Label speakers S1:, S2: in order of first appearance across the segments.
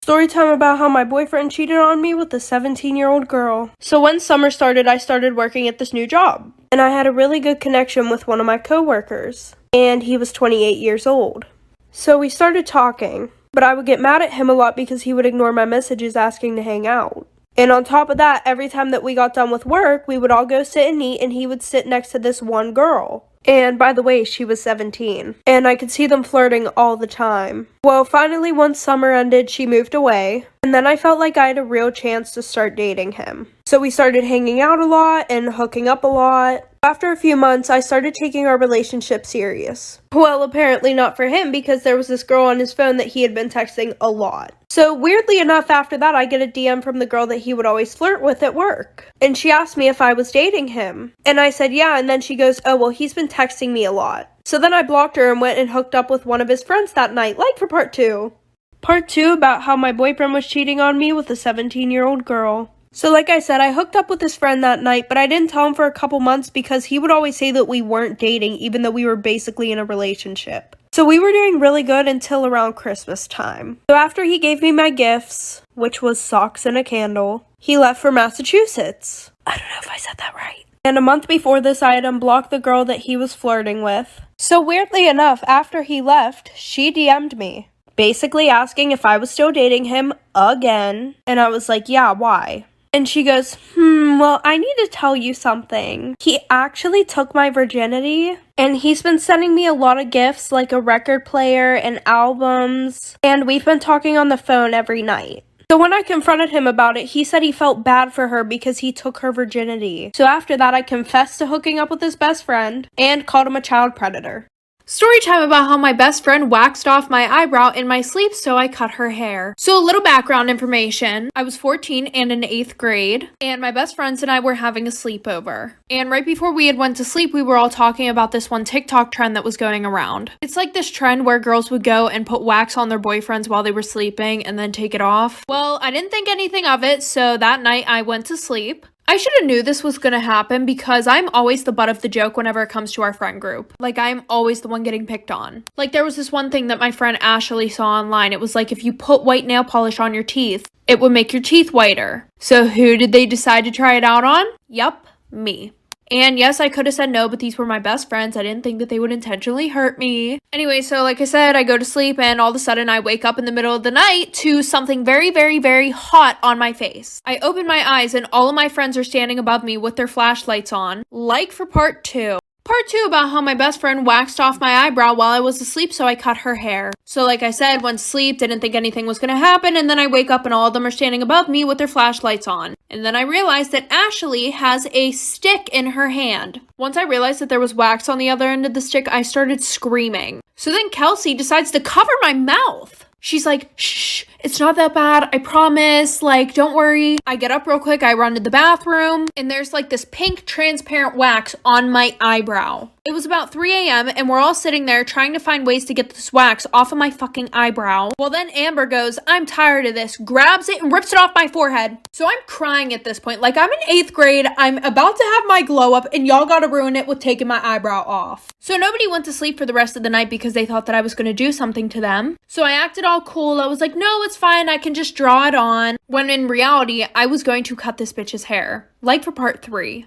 S1: Story time about how my boyfriend cheated on me with a 17-year-old girl. So when summer started, I started working at this new job. And I had a really good connection with one of my coworkers. And he was 28 years old. So we started talking. But I would get mad at him a lot because he would ignore my messages asking to hang out. And on top of that, every time that we got done with work, we would all go sit and eat, and he would sit next to this one girl. And by the way, she was 17. And I could see them flirting all the time. Well, finally, once summer ended, she moved away. And then I felt like I had a real chance to start dating him. So we started hanging out a lot and hooking up a lot. After a few months, I started taking our relationship serious. Well, apparently not for him, because there was this girl on his phone that he had been texting a lot. So weirdly enough, after that, I get a DM from the girl that he would always flirt with at work. And she asked me if I was dating him. And I said, yeah, and then she goes, oh, well, he's been texting me a lot. So then I blocked her and went and hooked up with one of his friends that night, like for part 2. Part 2 about how my boyfriend was cheating on me with a 17-year-old girl. So like I said, I hooked up with his friend that night, but I didn't tell him for a couple months because he would always say that we weren't dating, even though we were basically in a relationship. So we were doing really good until around Christmas time. So after he gave me my gifts, which was socks and a candle, he left for Massachusetts. I don't know if I said that right. And a month before this, I had unblocked the girl that he was flirting with. So weirdly enough, after he left, she DM'd me, basically asking if I was still dating him again. And I was like, yeah, why? And she goes, well, I need to tell you something. He actually took my virginity, and he's been sending me a lot of gifts, like a record player and albums, and we've been talking on the phone every night. So when I confronted him about it, he said he felt bad for her because he took her virginity. So after that, I confessed to hooking up with his best friend and called him a child predator. Story time about how my best friend waxed off my eyebrow in my sleep, so I cut her hair. So a little background information. I was 14 and in 8th grade, and my best friends and I were having a sleepover. And right before we had went to sleep, we were all talking about this one TikTok trend that was going around. It's like this trend where girls would go and put wax on their boyfriends while they were sleeping and then take it off. Well, I didn't think anything of it, so that night I went to sleep. I should have knew this was gonna happen because I'm always the butt of the joke whenever it comes to our friend group. Like, I'm always the one getting picked on. Like, there was this one thing that my friend Ashley saw online. It was like, if you put white nail polish on your teeth, it would make your teeth whiter. So who did they decide to try it out on? Yup, me. And yes, I could have said no, but these were my best friends. I didn't think that they would intentionally hurt me. Anyway, so like I said, I go to sleep and all of a sudden I wake up in the middle of the night to something very, very, very hot on my face. I open my eyes and all of my friends are standing above me with their flashlights on, like for part 2. Part 2 about how my best friend waxed off my eyebrow while I was asleep, so I cut her hair. So like I said, went to sleep, didn't think anything was gonna happen, and then I wake up and all of them are standing above me with their flashlights on. And then I realized that Ashley has a stick in her hand. Once I realized that there was wax on the other end of the stick, I started screaming. So then Kelsey decides to cover my mouth. She's like, shh, it's not that bad, I promise, like, don't worry. I get up real quick, I run to the bathroom, and there's like this pink transparent wax on my eyebrow. It was about 3 a.m. and we're all sitting there trying to find ways to get this wax off of my fucking eyebrow. Well, then Amber goes, I'm tired of this, grabs it and rips it off my forehead. So I'm crying at this point. Like, I'm in 8th grade, I'm about to have my glow up, and y'all gotta ruin it with taking my eyebrow off. So nobody went to sleep for the rest of the night because they thought that I was gonna do something to them. So I acted all cool. I was like, no, it's fine, I can just draw it on. When in reality, I was going to cut this bitch's hair. Like for part 3.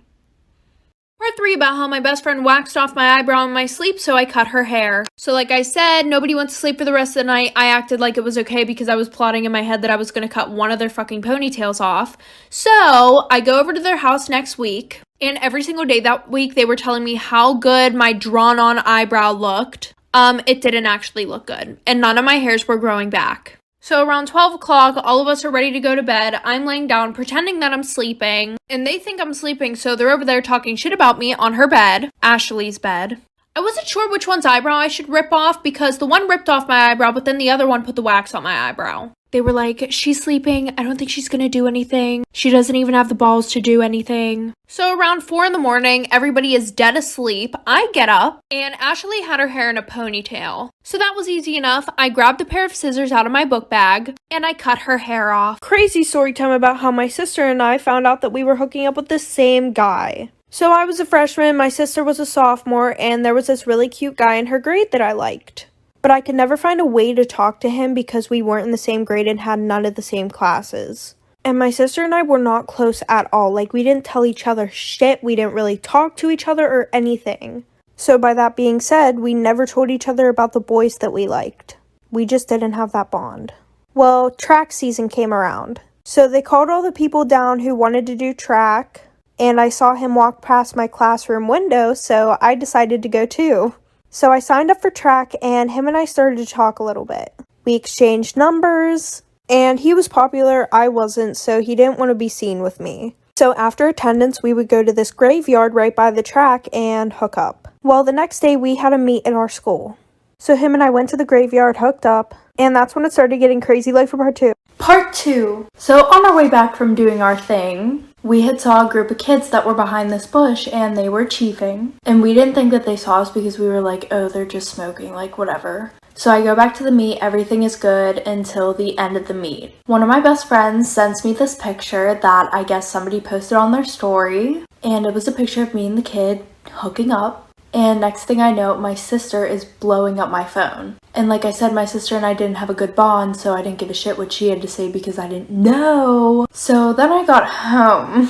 S1: Part 3 about how my best friend waxed off my eyebrow in my sleep, so I cut her hair. So like I said, nobody went to sleep for the rest of the night. I acted like it was okay because I was plotting in my head that I was going to cut one of their fucking ponytails off. So I go over to their house next week, and every single day that week they were telling me how good my drawn-on eyebrow looked. It didn't actually look good, and none of my hairs were growing back. So around 12 o'clock, all of us are ready to go to bed. I'm laying down pretending that I'm sleeping, and they think I'm sleeping, so they're over there talking shit about me on her bed, Ashley's bed. I wasn't sure which one's eyebrow I should rip off because the one ripped off my eyebrow, but then the other one put the wax on my eyebrow. They were like, she's sleeping, I don't think she's gonna do anything. She doesn't even have the balls to do anything. So around 4 in the morning, everybody is dead asleep. I get up, and Ashley had her hair in a ponytail. So that was easy enough. I grabbed a pair of scissors out of my book bag, and I cut her hair off. Crazy story time about how my sister and I found out that we were hooking up with the same guy. So I was a freshman, my sister was a sophomore, and there was this really cute guy in her grade that I liked. but I could never find a way to talk to him because we weren't in the same grade and had none of the same classes. And my sister and I were not close at all. Like, we didn't tell each other shit. We didn't really talk to each other or anything. So by that being said, we never told each other about the boys that we liked. We just didn't have that bond. Well, track season came around. So they called all the people down who wanted to do track, and I saw him walk past my classroom window, so I decided to go too. So I signed up for track, and him and I started to talk a little bit. We exchanged numbers, and he was popular, I wasn't, so he didn't want to be seen with me. So after attendance, we would go to this graveyard right by the track and hook up. Well, the next day, we had a meet at our school. So him and I went to the graveyard, hooked up, and that's when it started getting crazy, like for part 2.
S2: Part 2. So on our way back from doing our thing, we had saw a group of kids that were behind this bush and they were chiefing. And we didn't think that they saw us because we were like, oh, they're just smoking, like whatever. So I go back to the meet, everything is good until the end of the meet. One of my best friends sends me this picture that I guess somebody posted on their story. And it was a picture of me and the kid hooking up. And next thing I know, my sister is blowing up my phone. And like I said, my sister and I didn't have a good bond, so I didn't give a shit what she had to say because I didn't know. So then I got home.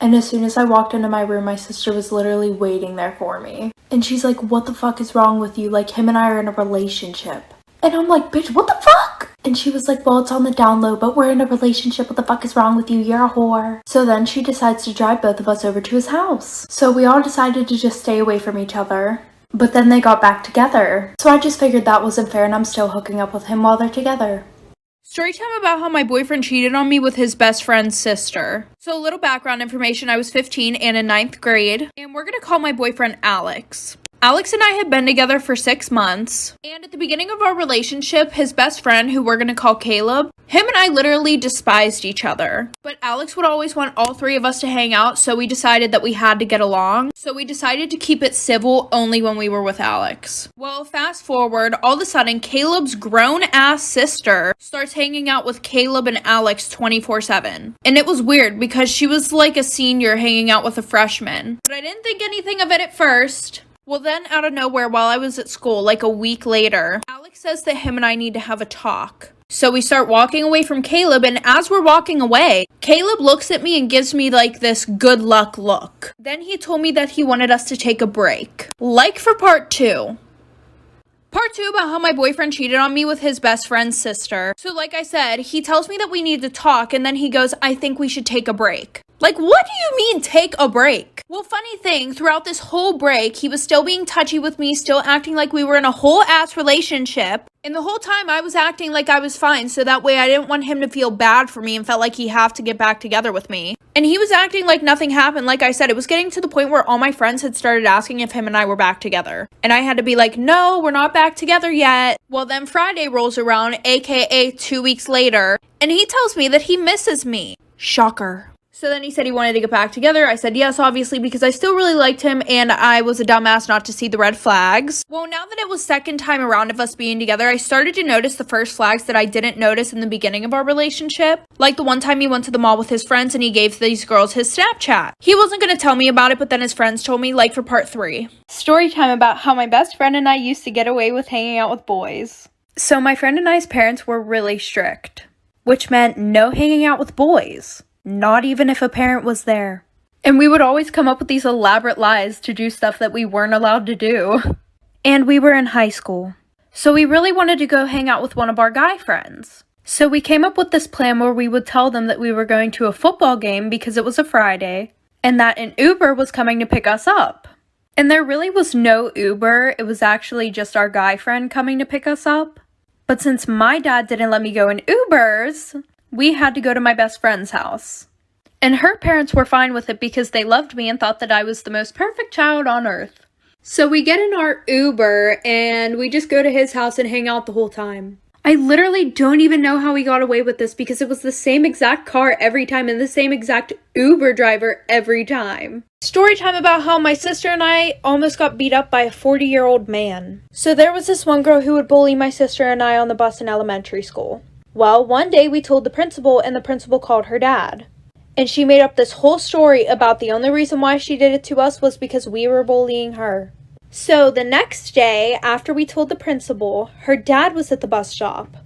S2: And as soon as I walked into my room, my sister was literally waiting there for me. And she's like, what the fuck is wrong with you? Like, him and I are in a relationship. And I'm like, bitch, what the fuck? And she was like, well, it's on the down low, but we're in a relationship. What the fuck is wrong with you? You're a whore. So then she decides to drive both of us over to his house. So we all decided to just stay away from each other. But then they got back together. So I just figured that wasn't fair, and I'm still hooking up with him while they're together.
S1: Story time about how my boyfriend cheated on me with his best friend's sister. So a little background information, I was 15 and in 9th grade, and we're gonna call my boyfriend Alex. Alex and I had been together for 6 months, and at the beginning of our relationship, his best friend, who we're gonna call Caleb, him and I literally despised each other. But Alex would always want all 3 of us to hang out, so we decided that we had to get along. So we decided to keep it civil only when we were with Alex. Well, fast forward, all of a sudden, Caleb's grown-ass sister starts hanging out with Caleb and Alex 24/7. And it was weird because she was like a senior hanging out with a freshman. But I didn't think anything of it at first. Well, then out of nowhere, while I was at school, like a week later, Alex says that him and I need to have a talk. So we start walking away from Caleb, and as we're walking away, Caleb looks at me and gives me like this good luck look. Then he told me that he wanted us to take a break. Like for part 2. Part 2 about how my boyfriend cheated on me with his best friend's sister. So like I said, he tells me that we need to talk, and then he goes, I think we should take a break. Like, what do you mean take a break? Well, funny thing, throughout this whole break, he was still being touchy with me, still acting like we were in a whole ass relationship. And the whole time I was acting like I was fine, so that way I didn't want him to feel bad for me and felt like he had to get back together with me. And he was acting like nothing happened. Like I said, it was getting to the point where all my friends had started asking if him and I were back together. And I had to be like, no, we're not back together yet. Well, then Friday rolls around, aka 2 weeks later, and he tells me that he misses me. Shocker. So then he said he wanted to get back together. I said yes, obviously, because I still really liked him and I was a dumbass not to see the red flags. Well, now that it was second time around of us being together, I started to notice the first flags that I didn't notice in the beginning of our relationship. Like the one time he went to the mall with his friends and he gave these girls his Snapchat. He wasn't going to tell me about it, but then his friends told me, like for part 3. Story time about how my best friend and I used to get away with hanging out with boys. So my friend and I's parents were really strict, which meant no hanging out with boys. Not even if a parent was there. And we would always come up with these elaborate lies to do stuff that we weren't allowed to do. And we were in high school. So we really wanted to go hang out with one of our guy friends. So we came up with this plan where we would tell them that we were going to a football game because it was a Friday, and that an Uber was coming to pick us up. And there really was no Uber, it was actually just our guy friend coming to pick us up. But since my dad didn't let me go in Ubers, we had to go to my best friend's house. And her parents were fine with it because they loved me and thought that I was the most perfect child on earth. So we get in our Uber and we just go to his house and hang out the whole time. I literally don't even know how we got away with this because it was the same exact car every time and the same exact Uber driver every time. Story time about how my sister and I almost got beat up by a 40-year-old man. So there was this one girl who would bully my sister and I on the bus in elementary school. Well, one day we told the principal and the principal called her dad. And she made up this whole story about the only reason why she did it to us was because we were bullying her.
S3: So the next day, after we told the principal, her dad was at the bus stop.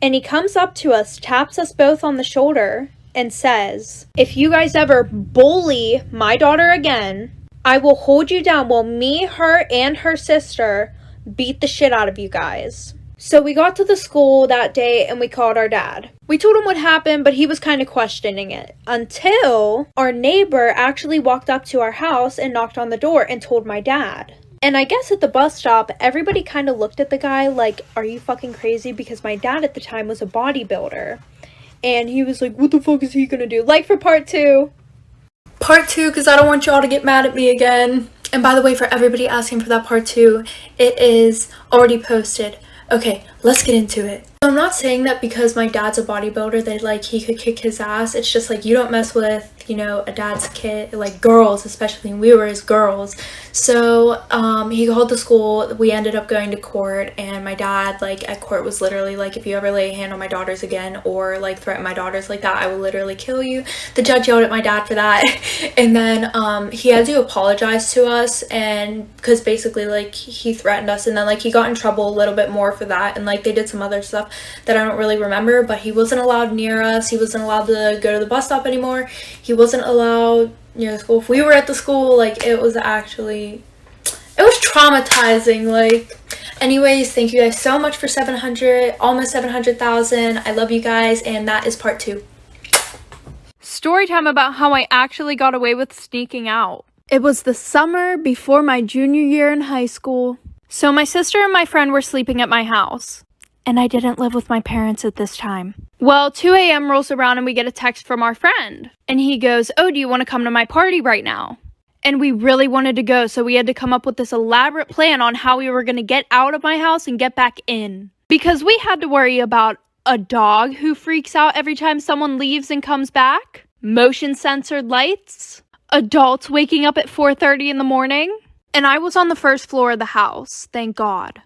S3: And he comes up to us, taps us both on the shoulder, and says, "If you guys ever bully my daughter again, I will hold you down while me, her, and her sister beat the shit out of you guys." So we got to the school that day and we called our dad. We told him what happened, but he was kind of questioning it until our neighbor actually walked up to our house and knocked on the door and told my dad. And I guess at the bus stop, everybody kind of looked at the guy like, "Are you fucking crazy?" Because my dad at the time was a bodybuilder. And he was like, "What the fuck is he gonna do?" Like for part 2.
S2: Part 2, because I don't want y'all to get mad at me again. And by the way, for everybody asking for that part 2, it is already posted. Okay, let's get into it. I'm not saying that because my dad's a bodybuilder that, like, he could kick his ass. It's just, like, you don't mess with, you know, a dad's kid, like, girls, especially, and we were his girls. So, he called the school. We ended up going to court, and my dad, like, at court was literally like, "If you ever lay a hand on my daughters again or, like, threaten my daughters like that, I will literally kill you." The judge yelled at my dad for that. And then, he had to apologize to us, and because basically, like, he threatened us, and then, like, he got in trouble a little bit more for that, and, like, they did some other stuff that I don't really remember, but he wasn't allowed near us. He wasn't allowed to go to the bus stop anymore. He wasn't allowed near the school. If we were at the school, like, it was traumatizing. Like, anyways, thank you guys so much for 700, almost 700,000. I love you guys, and that is part 2.
S3: Story time about how I actually got away with sneaking out. It was the summer before my junior year in high school. So my sister and my friend were sleeping at my house. And I didn't live with my parents at this time. Well, 2 a.m. rolls around and we get a text from our friend. And he goes, "Oh, do you want to come to my party right now?" And we really wanted to go, so we had to come up with this elaborate plan on how we were going to get out of my house and get back in. Because we had to worry about a dog who freaks out every time someone leaves and comes back, motion-censored lights, adults waking up at 4:30 in the morning, and I was on the first floor of the house, thank God.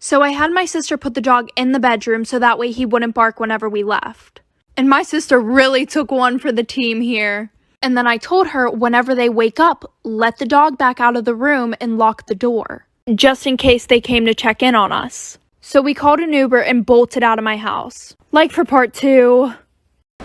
S3: So I had my sister put the dog in the bedroom so that way he wouldn't bark whenever we left. And my sister really took one for the team here. And then I told her whenever they wake up, let the dog back out of the room and lock the door, just in case they came to check in on us. So we called an Uber and bolted out of my house. Like for part 2.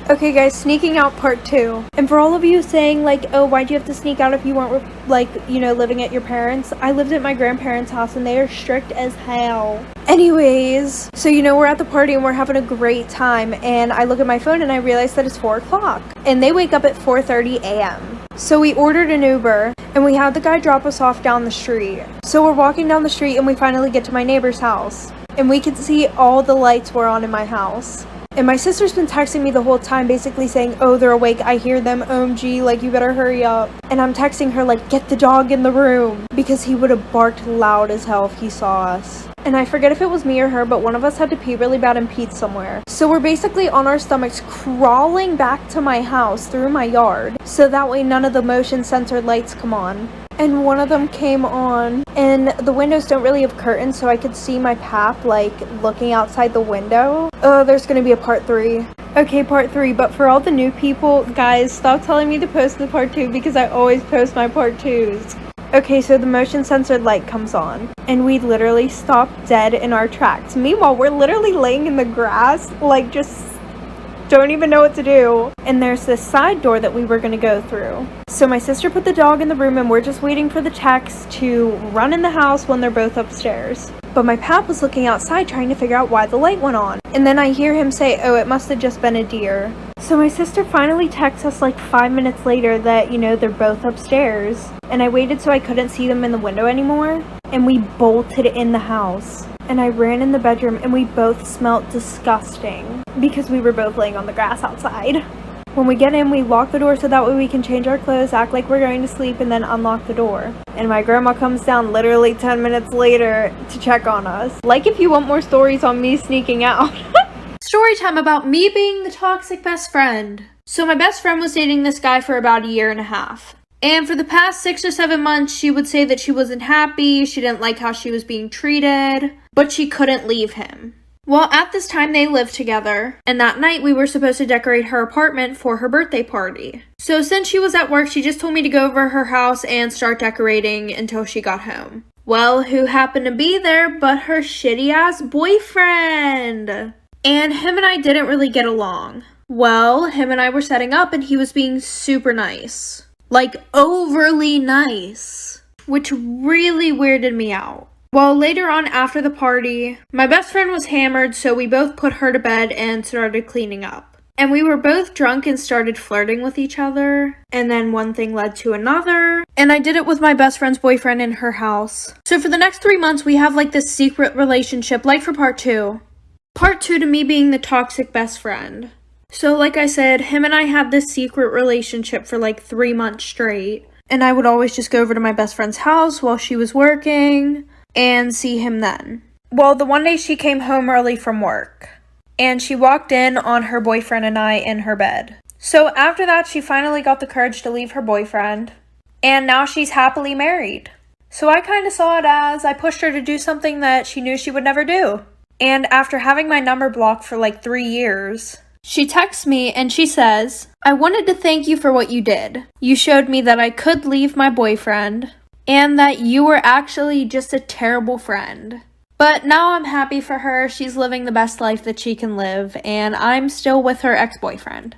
S3: Okay guys, sneaking out part 2. And for all of you saying like, "Oh, why'd you have to sneak out if you weren't like, you know, living at your parents?" I lived at my grandparents' house and they are strict as hell. Anyways, so you know, we're at the party and we're having a great time, and I look at my phone and I realize that it's 4 o'clock and they wake up at 4:30 a.m. So we ordered an Uber and we had the guy drop us off down the street. So we're walking down the street and we finally get to my neighbor's house and we can see all the lights were on in my house. And my sister's been texting me the whole time, basically saying, "Oh, they're awake, I hear them, OMG, like, you better hurry up." And I'm texting her, like, "Get the dog in the room," because he would have barked loud as hell if he saw us. And I forget if it was me or her, but one of us had to pee really bad and peed somewhere. So we're basically on our stomachs crawling back to my house through my yard, so that way none of the motion-censored lights come on. And one of them came on, and the windows don't really have curtains, so I could see my path, like, looking outside the window. Oh, there's gonna be a part 3. Okay, part 3, but for all the new people, guys, stop telling me to post the part 2, because I always post my part 2s. Okay, so the motion-censored light comes on, and we literally stop dead in our tracks. Meanwhile, we're literally laying in the grass, like, just don't even know what to do. And there's this side door that we were gonna go through. So my sister put the dog in the room and we're just waiting for the techs to run in the house when they're both upstairs. But my pap was looking outside trying to figure out why the light went on. And then I hear him say, "Oh, it must have just been a deer." So my sister finally texts us like 5 minutes later that, you know, they're both upstairs. And I waited so I couldn't see them in the window anymore. And we bolted in the house. And I ran in the bedroom and we both smelled disgusting because we were both laying on the grass outside. When we get in, we lock the door so that way we can change our clothes, act like we're going to sleep, and then unlock the door. And my grandma comes down literally 10 minutes later to check on us. Like if you want more stories on me sneaking out. Story time about me being the toxic best friend. So my best friend was dating this guy for about 1.5 years. And for the past 6 or 7 months, she would say that she wasn't happy, she didn't like how she was being treated, but she couldn't leave him. Well, at this time, they lived together, and that night we were supposed to decorate her apartment for her birthday party. So since she was at work, she just told me to go over her house and start decorating until she got home. Well, who happened to be there but her shitty ass boyfriend? And him and I didn't really get along. Well, him and I were setting up and he was being super nice. Like, overly nice. Which really weirded me out. Well, later on after the party, my best friend was hammered, so we both put her to bed and started cleaning up. And we were both drunk and started flirting with each other. And then one thing led to another. And I did it with my best friend's boyfriend in her house. So for the next 3 months, we have like this secret relationship, like for part 2. Part 2 to me being the toxic best friend. So like I said, him and I had this secret relationship for like 3 months straight. And I would always just go over to my best friend's house while she was working and see him then. Well, the one day she came home early from work. And she walked in on her boyfriend and I in her bed. So after that, she finally got the courage to leave her boyfriend. And now she's happily married. So I kind of saw it as I pushed her to do something that she knew she would never do. And after having my number blocked for like 3 years, she texts me and she says, "I wanted to thank you for what you did. You showed me that I could leave my boyfriend and that you were actually just a terrible friend. But now I'm happy for her. She's living the best life that she can live, and I'm still with her ex-boyfriend."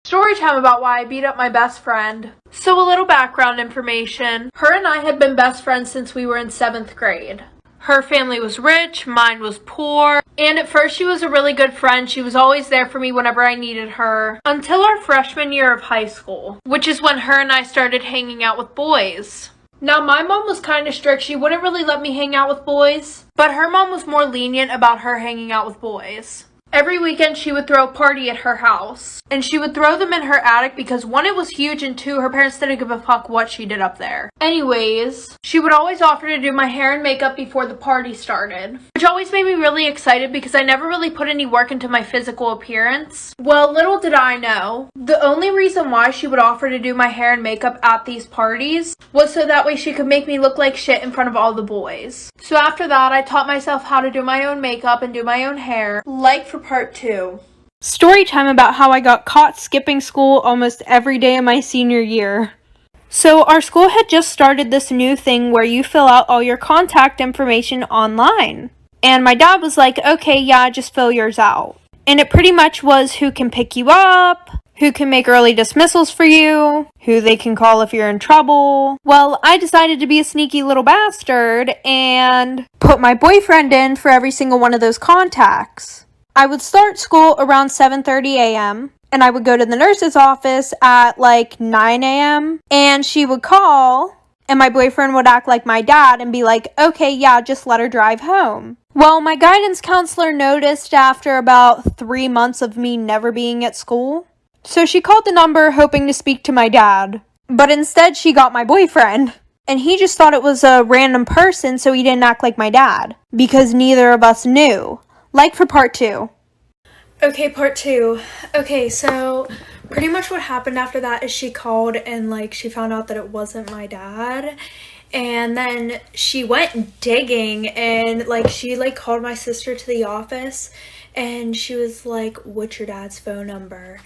S3: Story time about why I beat up my best friend. So a little background information. Her and I had been best friends since we were in 7th grade. Her family was rich, mine was poor, and at first she was a really good friend. She was always there for me whenever I needed her, until our freshman year of high school, which is when her and I started hanging out with boys. Now, my mom was kind of strict. She wouldn't really let me hang out with boys, but her mom was more lenient about her hanging out with boys. Every weekend, she would throw a party at her house, and she would throw them in her attic because 1, it was huge, and 2, her parents didn't give a fuck what she did up there. Anyways, she would always offer to do my hair and makeup before the party started, which always made me really excited because I never really put any work into my physical appearance. Well, little did I know, the only reason why she would offer to do my hair and makeup at these parties was so that way she could make me look like shit in front of all the boys. So after that, I taught myself how to do my own makeup and do my own hair, like for part 2. Story time about how I got caught skipping school almost every day of my senior year. So our school had just started this new thing where you fill out all your contact information online. And my dad was like, "Okay, yeah, just fill yours out." And it pretty much was who can pick you up, who can make early dismissals for you, who they can call if you're in trouble. Well, I decided to be a sneaky little bastard and put my boyfriend in for every single one of those contacts. I would start school around 7:30 a.m. and I would go to the nurse's office at like 9 a.m. and she would call and my boyfriend would act like my dad and be like, "Okay, yeah, just let her drive home." Well, my guidance counselor noticed after about 3 months of me never being at school. So she called the number hoping to speak to my dad. But instead she got my boyfriend. And he just thought it was a random person, so he didn't act like my dad. Because neither of us knew. Like for part 2. Okay, part 2. Okay, so pretty much what happened after that is she called and like she found out that it wasn't my dad. And then she went digging and like she like called my sister to the office and she was like, "What's your dad's phone number?"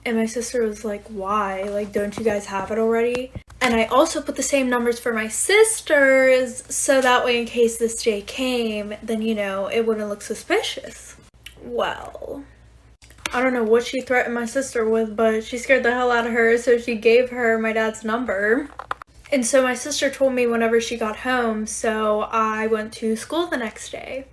S3: And my sister was like, "Why? Like, don't you guys have it already?" And I also put the same numbers for my sisters, so that way in case this day came, then, you know, it wouldn't look suspicious. Well, I don't know what she threatened my sister with, but she scared the hell out of her, so she gave her my dad's number. And so my sister told me whenever she got home, so I went to school the next day.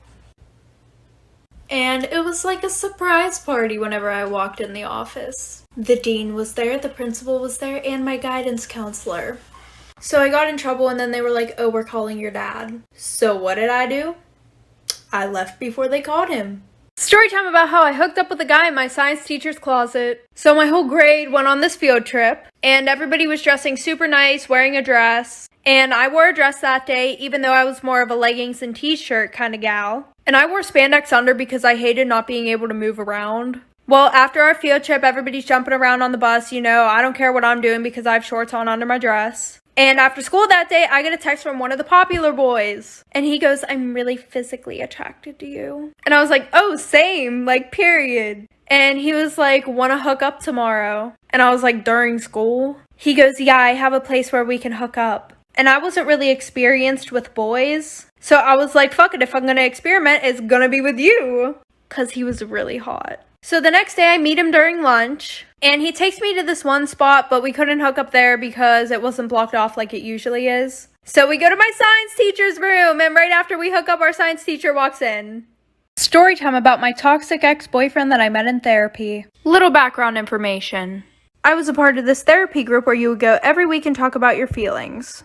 S3: And it was like a surprise party whenever I walked in the office. The dean was there, the principal was there, and my guidance counselor. So I got in trouble and then they were like, "Oh, we're calling your dad." So what did I do? I left before they called him. Story time about how I hooked up with a guy in my science teacher's closet. So my whole grade went on this field trip, and everybody was dressing super nice, wearing a dress. And I wore a dress that day, even though I was more of a leggings and t-shirt kind of gal. And I wore spandex under because I hated not being able to move around. Well, after our field trip, everybody's jumping around on the bus, you know, I don't care what I'm doing because I have shorts on under my dress. And after school that day, I get a text from one of the popular boys. And he goes, "I'm really physically attracted to you." And I was like, "Oh, same, like, period." And he was like, "Wanna hook up tomorrow?" And I was like, "During school?" He goes, "Yeah, I have a place where we can hook up." and I wasn't really experienced with boys. So I was like, fuck it, if I'm gonna experiment, it's gonna be with you. Cause he was really hot. So the next day I meet him during lunch, and he takes me to this one spot, but we couldn't hook up there because it wasn't blocked off like it usually is. So we go to my science teacher's room, and right after we hook up, our science teacher walks in. Story time about my toxic ex-boyfriend that I met in therapy. Little background information. I was a part of this therapy group where you would go every week and talk about your feelings.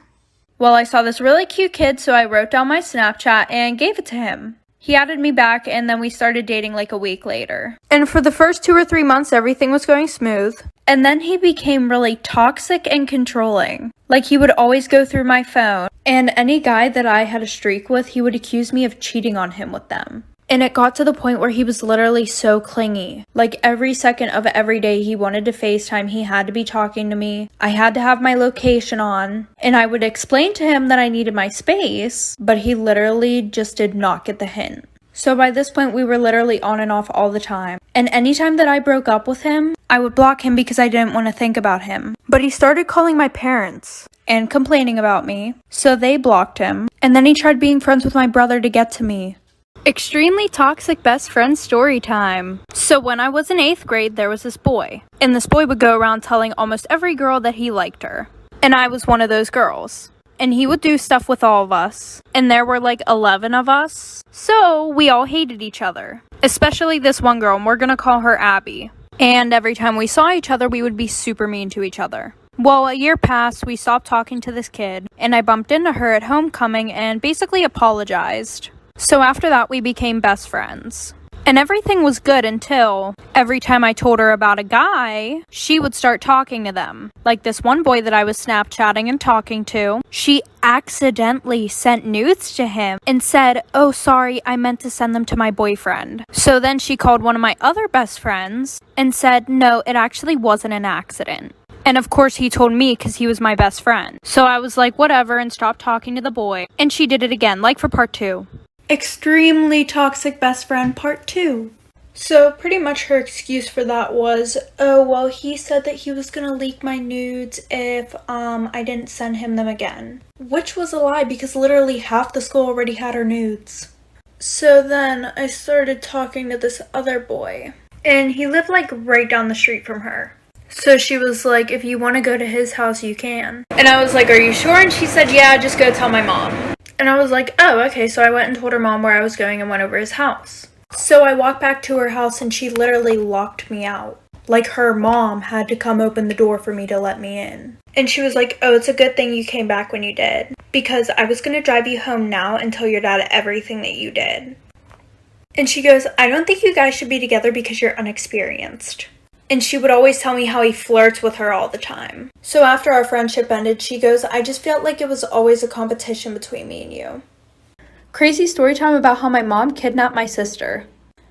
S3: Well, I saw this really cute kid, so I wrote down my Snapchat and gave it to him. He added me back, and then we started dating like a week later. And for the first 2 or 3 months, everything was going smooth. And then he became really toxic and controlling. Like, he would always go through my phone, and any guy that I had a streak with, he would accuse me of cheating on him with them. And it got to the point where he was literally so clingy. Like, every second of every day he wanted to FaceTime, he had to be talking to me. I had to have my location on. And I would explain to him that I needed my space, but he literally just did not get the hint. So by this point, we were literally on and off all the time. And anytime that I broke up with him, I would block him because I didn't want to think about him. But he started calling my parents and complaining about me, so they blocked him. And then he tried being friends with my brother to get to me. Extremely toxic best friend story time. So when I was in 8th grade, there was this boy. And this boy would go around telling almost every girl that he liked her. And I was one of those girls. And he would do stuff with all of us. And there were like 11 of us. So we all hated each other. Especially this one girl, and we're gonna call her Abby. And every time we saw each other, we would be super mean to each other. Well, a year passed, we stopped talking to this kid. And I bumped into her at homecoming and basically apologized. So after that, we became best friends. And everything was good until every time I told her about a guy, she would start talking to them. Like this one boy that I was Snapchatting and talking to, she accidentally sent nudes to him and said, "Oh, sorry, I meant to send them to my boyfriend." So then she called one of my other best friends and said, "No, it actually wasn't an accident." And of course he told me because he was my best friend. So I was like, whatever, and stopped talking to the boy. And she did it again, like for part 2. Extremely toxic best friend part 2. So pretty much her excuse for that was, oh, well, he said that he was gonna leak my nudes if I didn't send him them again. Which was a lie because literally half the school already had her nudes. So then I started talking to this other boy. And he lived like right down the street from her. So she was like, if you want to go to his house, you can. And I was like, are you sure? And she said, yeah, just go tell my mom. And I was like, oh, okay. So I went and told her mom where I was going and went over his house. So I walked back to her house and she literally locked me out. Like her mom had to come open the door for me to let me in. And she was like, oh, it's a good thing you came back when you did. Because I was going to drive you home now and tell your dad everything that you did. And she goes, I don't think you guys should be together because you're unexperienced. And she would always tell me how he flirts with her all the time. So after our friendship ended, she goes, I just felt like it was always a competition between me and you. Crazy story time about how my mom kidnapped my sister.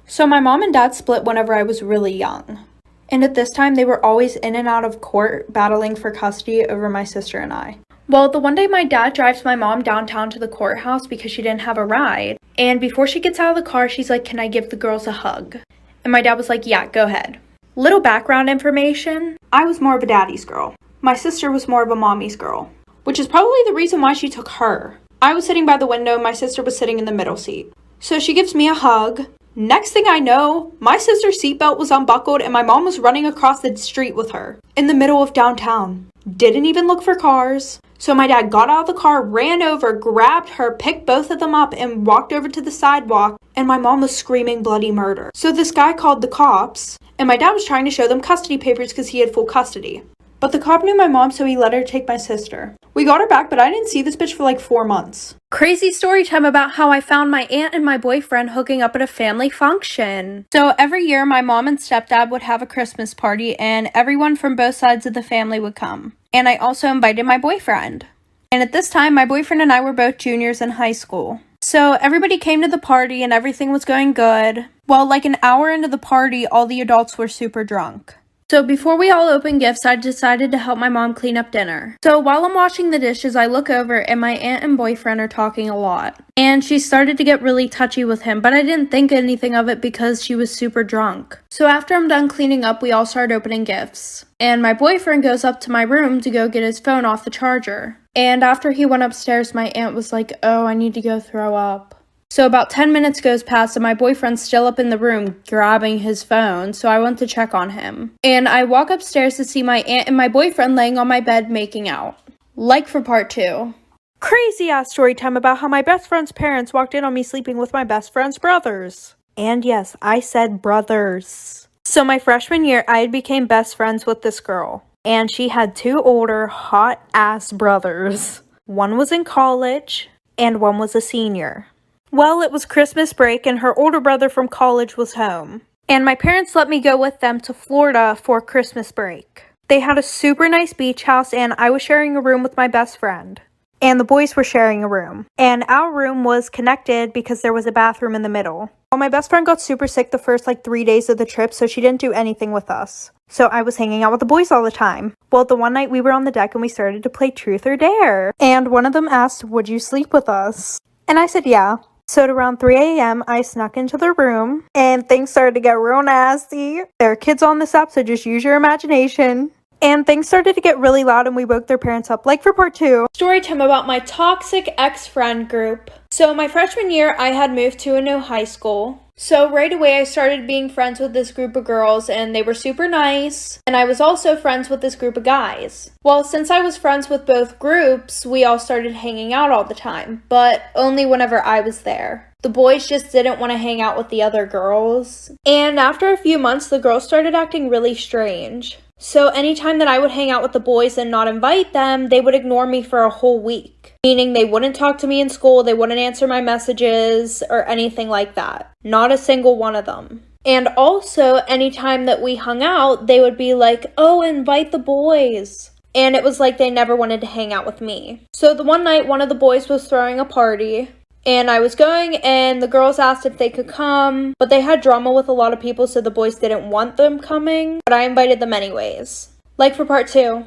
S3: So my mom and dad split whenever I was really young. And at this time, they were always in and out of court battling for custody over my sister and I. Well, the one day my dad drives my mom downtown to the courthouse because she didn't have a ride. And before she gets out of the car, she's like, can I give the girls a hug? And my dad was like, yeah, go ahead. Little background information, I was more of a daddy's girl. My sister was more of a mommy's girl, which is probably the reason why she took her. I was sitting by the window, my sister was sitting in the middle seat. So she gives me a hug. Next thing I know, my sister's seatbelt was unbuckled and my mom was running across the street with her in the middle of downtown. Didn't even look for cars. So my dad got out of the car, ran over, grabbed her, picked both of them up, and walked over to the sidewalk, and my mom was screaming bloody murder. So this guy called the cops, and my dad was trying to show them custody papers because he had full custody. But the cop knew my mom, so he let her take my sister. We got her back, but I didn't see this bitch for like 4 months. Crazy story time about how I found my aunt and my boyfriend hooking up at a family function. So every year, my mom and stepdad would have a Christmas party, and everyone from both sides of the family would come. And I also invited my boyfriend. And at this time, my boyfriend and I were both juniors in high school. So everybody came to the party and everything was going good. Well, like an hour into the party, all the adults were super drunk. So before we all opened gifts, I decided to help my mom clean up dinner. So while I'm washing the dishes, I look over and my aunt and boyfriend are talking a lot. And she started to get really touchy with him, but I didn't think anything of it because she was super drunk. So after I'm done cleaning up, we all start opening gifts. And my boyfriend goes up to my room to go get his phone off the charger. And after he went upstairs, my aunt was like, oh, I need to go throw up. So about 10 minutes goes past and my boyfriend's still up in the room grabbing his phone, so I went to check on him. And I walk upstairs to see my aunt and my boyfriend laying on my bed making out. Like for part 2.
S1: Crazy ass story time about how my best friend's parents walked in on me sleeping with my best friend's brothers. And yes, I said brothers. So my freshman year, I became best friends with this girl. And she had 2 older, hot-ass brothers. One was in college, and one was a senior. Well, it was Christmas break, and her older brother from college was home. And my parents let me go with them to Florida for Christmas break. They had a super nice beach house, and I was sharing a room with my best friend. And the boys were sharing a room. And our room was connected because there was a bathroom in the middle. Well, my best friend got super sick the first 3 days of the trip, so she didn't do anything with us. So I was hanging out with the boys all the time. Well, the one night we were on the deck and we started to play Truth or Dare. And one of them asked, would you sleep with us? And I said, yeah. So at around 3 a.m., I snuck into the room and things started to get real nasty. There are kids on this app, so just use your imagination. And things started to get really loud and we woke their parents up, like for part 2.
S3: Story time about my toxic ex-friend group. So my freshman year, I had moved to a new high school. So right away, I started being friends with this group of girls and they were super nice. And I was also friends with this group of guys. Well, since I was friends with both groups, we all started hanging out all the time, but only whenever I was there. The boys just didn't want to hang out with the other girls. And after a few months, the girls started acting really strange. So anytime that I would hang out with the boys and not invite them, they would ignore me for a whole week. Meaning they wouldn't talk to me in school, they wouldn't answer my messages, or anything like that. Not a single one of them. And also, anytime that we hung out, they would be like, oh, invite the boys. And it was like they never wanted to hang out with me. So the one night, one of the boys was throwing a party. And I was going, and the girls asked if they could come, but they had drama with a lot of people, so the boys didn't want them coming, but I invited them anyways. Like for part 2.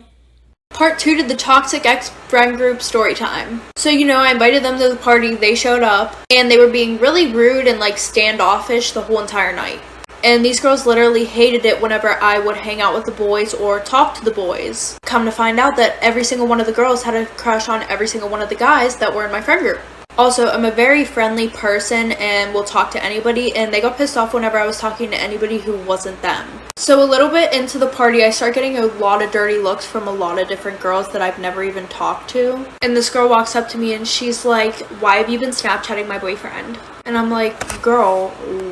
S3: Part 2 to the toxic ex-friend group story time. So, I invited them to the party, they showed up, and they were being really rude and standoffish the whole entire night. And these girls literally hated it whenever I would hang out with the boys or talk to the boys. Come to find out that every single one of the girls had a crush on every single one of the guys that were in my friend group. Also, I'm a very friendly person and will talk to anybody, and they got pissed off whenever I was talking to anybody who wasn't them. So a little bit into the party, I start getting a lot of dirty looks from a lot of different girls that I've never even talked to. And this girl walks up to me and she's like, why have you been Snapchatting my boyfriend? And I'm like, girl,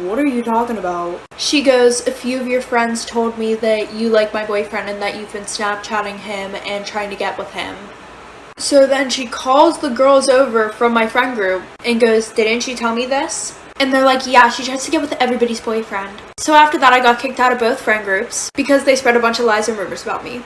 S3: what are you talking about? She goes, a few of your friends told me that you like my boyfriend and that you've been Snapchatting him and trying to get with him. So then she calls the girls over from my friend group and goes, didn't she tell me this? And they're like, yeah, she tries to get with everybody's boyfriend. So after that, I got kicked out of both friend groups because they spread a bunch of lies and rumors about me.